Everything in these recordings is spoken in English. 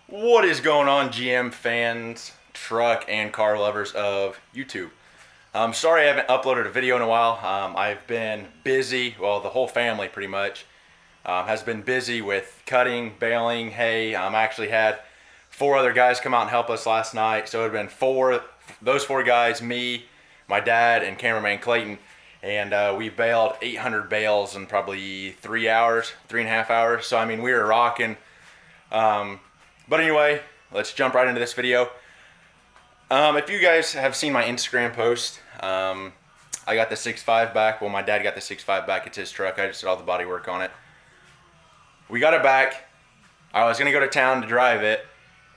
What is going on, GM fans, truck, and car lovers of YouTube? Sorry I haven't uploaded a video in a while. I've been busy, well, the whole family pretty much has been busy with cutting, baling, hay. I actually had four other guys come out and help us last night. So it had been those four guys, me, my dad, and cameraman Clayton. And we baled 800 bales in probably 3 hours, 3.5 hours. So, I mean, we were rocking. But anyway, let's jump right into this video. If you guys have seen my Instagram post, I got the 6.5 back. Well, my dad got the 6.5 back. It's his truck. I just did all the body work on it. We got it back. I was going to go to town to drive it,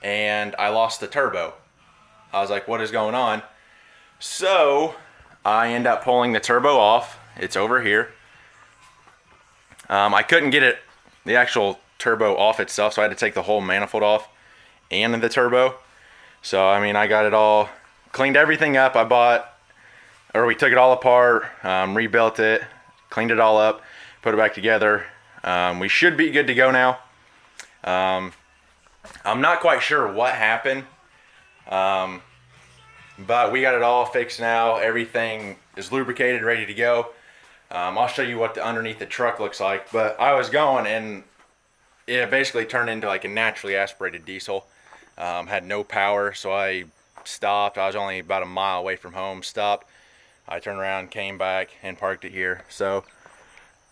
and I lost the turbo. I was like, what is going on? So I end up pulling the turbo off. It's over here. I couldn't get the actual turbo off itself, so I had to take the whole manifold off and the turbo. So I mean, I got it all cleaned, everything up. We took it all apart, rebuilt it, cleaned it all up, put it back together. We should be good to go now. I'm not quite sure what happened, but we got it all fixed now. Everything is lubricated, ready to go. I'll show you what underneath the truck looks like. But I was going, and it basically turned into like a naturally aspirated diesel. Had no power, so I stopped. I was only about a mile away from home. Stopped. I turned around, came back, and parked it here. So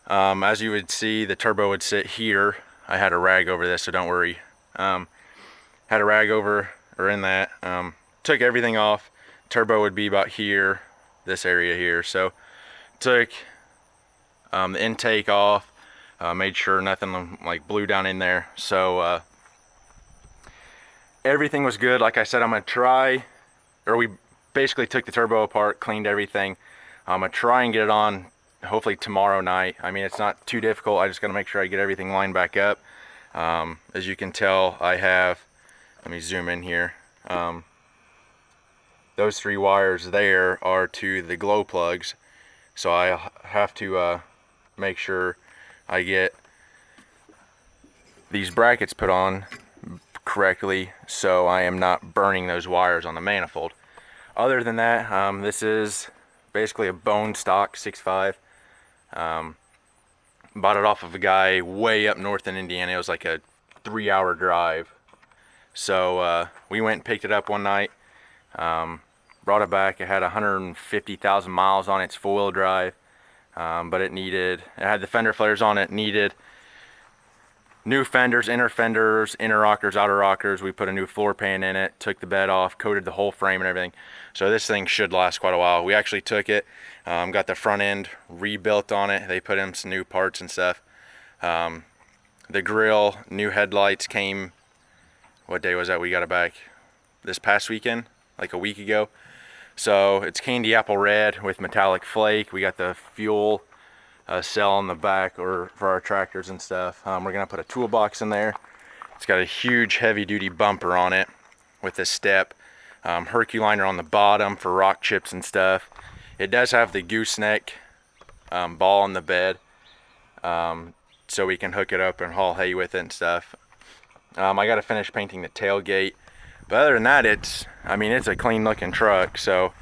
as you would see, the turbo would sit here. I had a rag over this, so don't worry. Had a rag over or in that. Took everything off. Turbo would be about here, this area here. So took the intake off, made sure nothing like blew down in there. So everything was good. Like I said, I'm gonna try, or we basically took the turbo apart, cleaned everything. I'm gonna try and get it on hopefully tomorrow night. I mean, it's not too difficult. I just gotta make sure I get everything lined back up. As you can tell, I have, let me zoom in here. Those three wires there are to the glow plugs. So I have to make sure I get these brackets put on correctly so I am not burning those wires on the manifold. Other than that, this is basically a bone stock 6.5. Bought it off of a guy way up north in Indiana. It was like a 3-hour drive. So we went and picked it up one night, brought it back. It had 150,000 miles on its four-wheel drive, but it had the fender flares on it, needed new fenders, inner rockers, outer rockers. We put a new floor pan in it, took the bed off, coated the whole frame and everything. So this thing should last quite a while. We actually took it, got the front end rebuilt on it. They put in some new parts and stuff. The grill, new headlights came, what day was that we got it back? This past weekend, like a week ago. So it's candy apple red with metallic flake. We got the fuel cell on the back, or for our tractors and stuff. We're gonna put a toolbox in there. It's got a huge heavy duty bumper on it with a step. Herculiner on the bottom for rock chips and stuff. It does have the gooseneck ball on the bed, so we can hook it up and haul hay with it and stuff. I gotta finish painting the tailgate, but other than that, it's a clean looking truck. So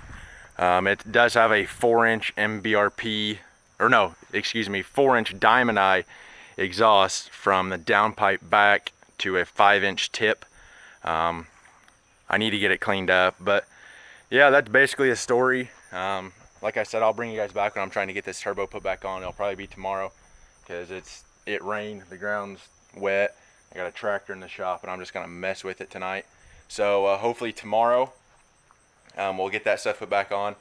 it does have a 4-inch MBRP, or no, excuse me, 4-inch diamond eye exhaust from the downpipe back to a 5-inch tip. I need to get it cleaned up, but yeah, that's basically the story. Like I said, I'll bring you guys back when I'm trying to get this turbo put back on. It'll probably be tomorrow because it rained, the ground's wet. I got a tractor in the shop, and I'm just gonna mess with it tonight. So hopefully tomorrow we'll get that stuff put back on.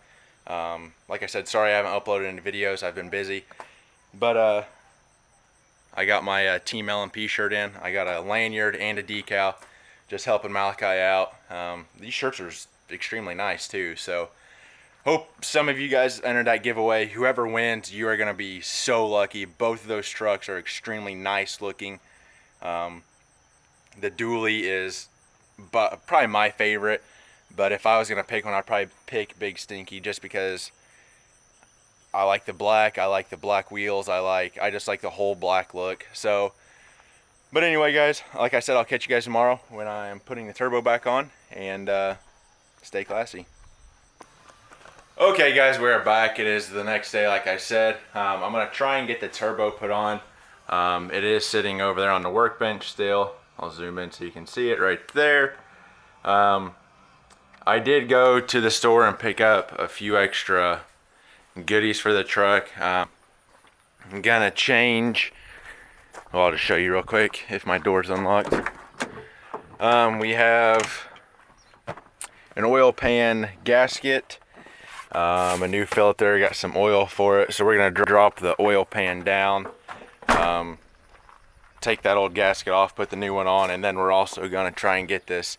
Like I said, sorry I haven't uploaded any videos. I've been busy, but I got my Team LMP shirt in. I got a lanyard and a decal, just helping Malachi out. These shirts are extremely nice too. So hope some of you guys entered that giveaway. Whoever wins, you are gonna be so lucky. Both of those trucks are extremely nice looking. The dually is probably my favorite. But if I was going to pick one, I'd probably pick Big Stinky, just because I like the black. I like the black wheels. I just like the whole black look. So But anyway, guys, like I said, I'll catch you guys tomorrow when I'm putting the turbo back on, and stay classy. Okay, guys, we're back. It is the next day, like I said. I'm gonna try and get the turbo put on. It is sitting over there on the workbench still. I'll zoom in so you can see it right there. I did go to the store and pick up a few extra goodies for the truck. I'm gonna change. Well, I'll just show you real quick if my door's unlocked. We have an oil pan gasket, a new filter, got some oil for it. So we're gonna drop the oil pan down, take that old gasket off, put the new one on, and then we're also gonna try and get this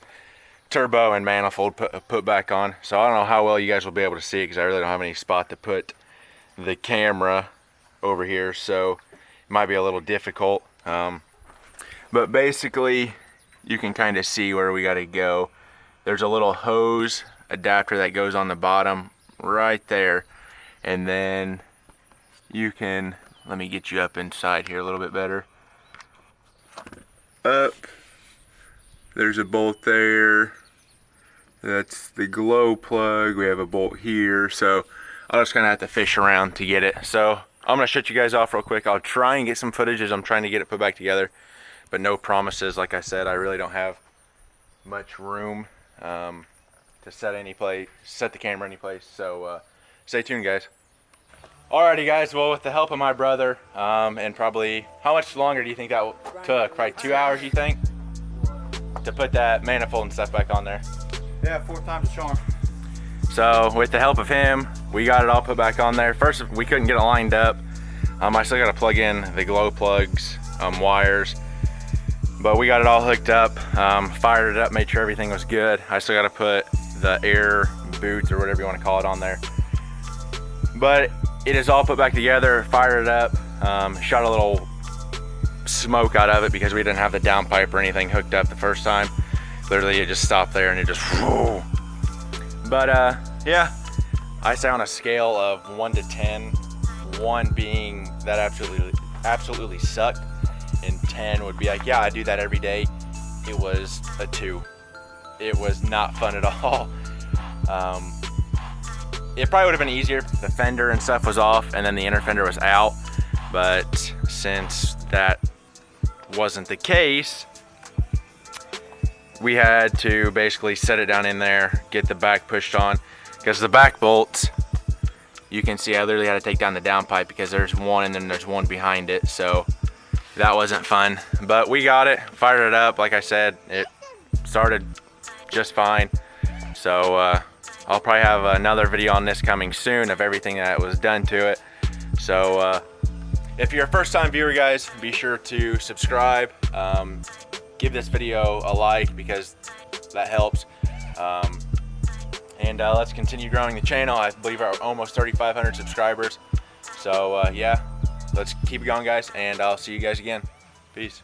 turbo and manifold put back on. So I don't know how well you guys will be able to see it because I really don't have any spot to put the camera over here, so it might be a little difficult. But basically you can kind of see where we got to go. There's a little hose adapter that goes on the bottom right there, and then you can, let me get you up inside here a little bit better. Up, there's a bolt there. That's the glow plug. We have a bolt here, so I'll just kind of have to fish around to get it. So I'm gonna shut you guys off real quick. I'll try and get some footage as I'm trying to get it put back together, but no promises. Like I said, I really don't have much room to set the camera any place. So stay tuned, guys. Alrighty, guys. Well, with the help of my brother, and probably, how much longer do you think that took? Probably 2 hours, you think, to put that manifold and stuff back on there? Yeah, 4 times the charm. So with the help of him, we got it all put back on there. First, we couldn't get it lined up. I still got to plug in the glow plugs, wires, but we got it all hooked up, fired it up, made sure everything was good. I still got to put the air boots or whatever you want to call it on there. But it is all put back together, fired it up, shot a little smoke out of it because we didn't have the downpipe or anything hooked up the first time. Literally, it just stopped there and it just, whoa. But yeah, I say on a scale of 1 to 10, 1 being that absolutely sucked, and 10 would be like, yeah, I do that every day. It was a 2. It was not fun at all. It probably would have been easier if the fender and stuff was off and then the inner fender was out, but since that wasn't the case, we had to basically set it down in there, get the back pushed on, because the back bolts, you can see I literally had to take down the downpipe because there's one and then there's one behind it, so that wasn't fun. But we got it, fired it up. Like I said, it started just fine. So I'll probably have another video on this coming soon of everything that was done to it. So if you're a first-time viewer, guys, be sure to subscribe. Give this video a like because that helps. And let's continue growing the channel. I believe we're almost 3,500 subscribers. So yeah, let's keep it going, guys, and I'll see you guys again. Peace.